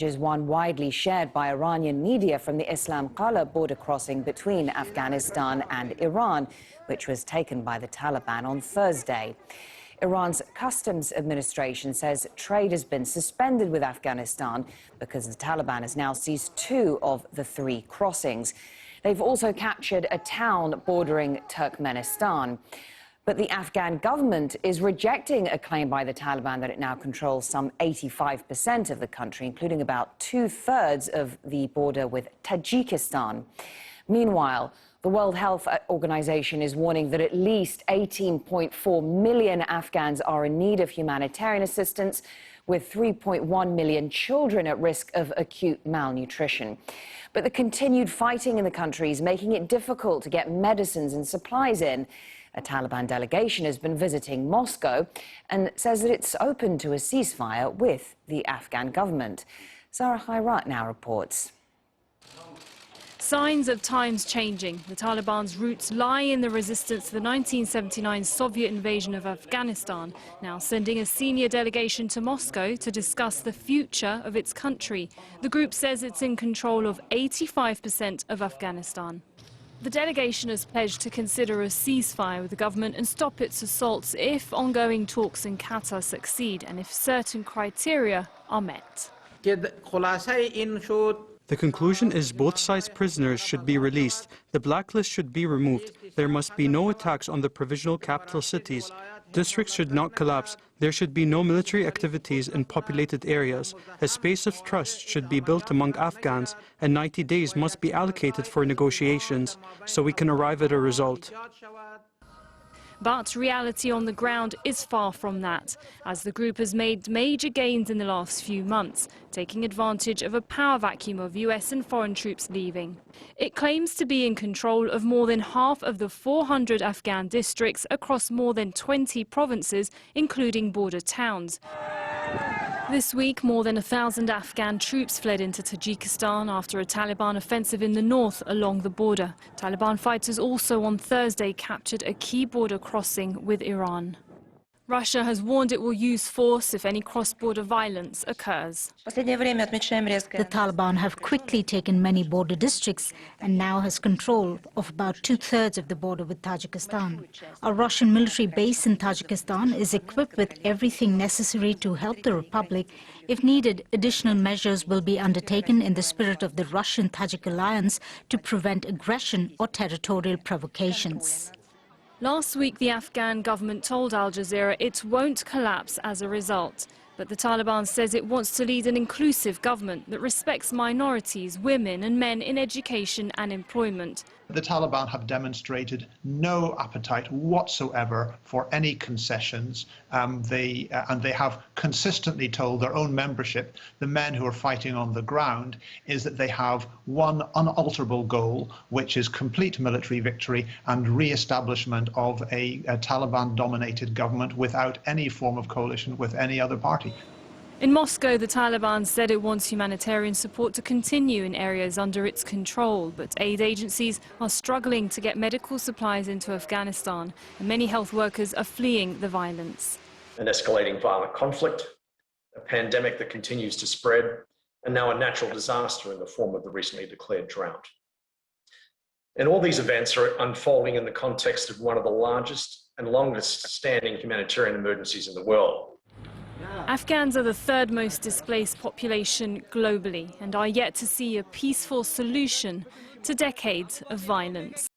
Is one widely shared by Iranian media from the Islam Qala border crossing between Afghanistan and Iran, which was taken by the Taliban on Thursday. Iran's Customs Administration says trade has been suspended with Afghanistan because the Taliban has now seized 2 of the 3 crossings. They've also captured a town bordering Turkmenistan. But the Afghan government is rejecting a claim by the Taliban that it now controls some 85% of the country, including about 2/3 of the border with Tajikistan. Meanwhile, the World Health Organization is warning that at least 18.4 million Afghans are in need of humanitarian assistance, with 3.1 million children at risk of acute malnutrition. But the continued fighting in the country is making it difficult to get medicines and supplies in. A Taliban delegation has been visiting Moscow and says that it's open to a ceasefire with the Afghan government. Sarah Khairat now reports. Signs of times changing. The Taliban's roots lie in the resistance to the 1979 Soviet invasion of Afghanistan, now sending a senior delegation to Moscow to discuss the future of its country. The group says it's in control of 85% of Afghanistan. The delegation has pledged to consider a ceasefire with the government and stop its assaults if ongoing talks in Qatar succeed and if certain criteria are met. The conclusion is both sides' prisoners should be released. The blacklist should be removed. There must be no attacks on the provisional capital cities. Districts should not collapse. There should be no military activities in populated areas. A space of trust should be built among Afghans, and 90 days must be allocated for negotiations so we can arrive at a result. But reality on the ground is far from that, as the group has made major gains in the last few months, taking advantage of a power vacuum of US and foreign troops leaving. It claims to be in control of more than half of the 400 Afghan districts across more than 20 provinces, including border towns. This week, more than 1,000 Afghan troops fled into Tajikistan after a Taliban offensive in the north along the border. Taliban fighters also on Thursday captured a key border crossing with Iran. Russia has warned it will use force if any cross-border violence occurs. The Taliban have quickly taken many border districts and now has control of about 2/3 of the border with Tajikistan. A Russian military base in Tajikistan is equipped with everything necessary to help the republic. If needed, additional measures will be undertaken in the spirit of the Russian-Tajik alliance to prevent aggression or territorial provocations. Last week, the Afghan government told Al Jazeera it won't collapse as a result. But the Taliban says it wants to lead an inclusive government that respects minorities, women and men in education and employment. The Taliban have demonstrated no appetite whatsoever for any concessions. They have consistently told their own membership, the men who are fighting on the ground, is that they have one unalterable goal, which is complete military victory and re-establishment of a Taliban-dominated government without any form of coalition with any other party. In Moscow, the Taliban said it wants humanitarian support to continue in areas under its control, but aid agencies are struggling to get medical supplies into Afghanistan, and many health workers are fleeing the violence. An escalating violent conflict, a pandemic that continues to spread, and now a natural disaster in the form of the recently declared drought. And all these events are unfolding in the context of one of the largest and longest-standing humanitarian emergencies in the world. Afghans are the 3rd most displaced population globally and are yet to see a peaceful solution to decades of violence.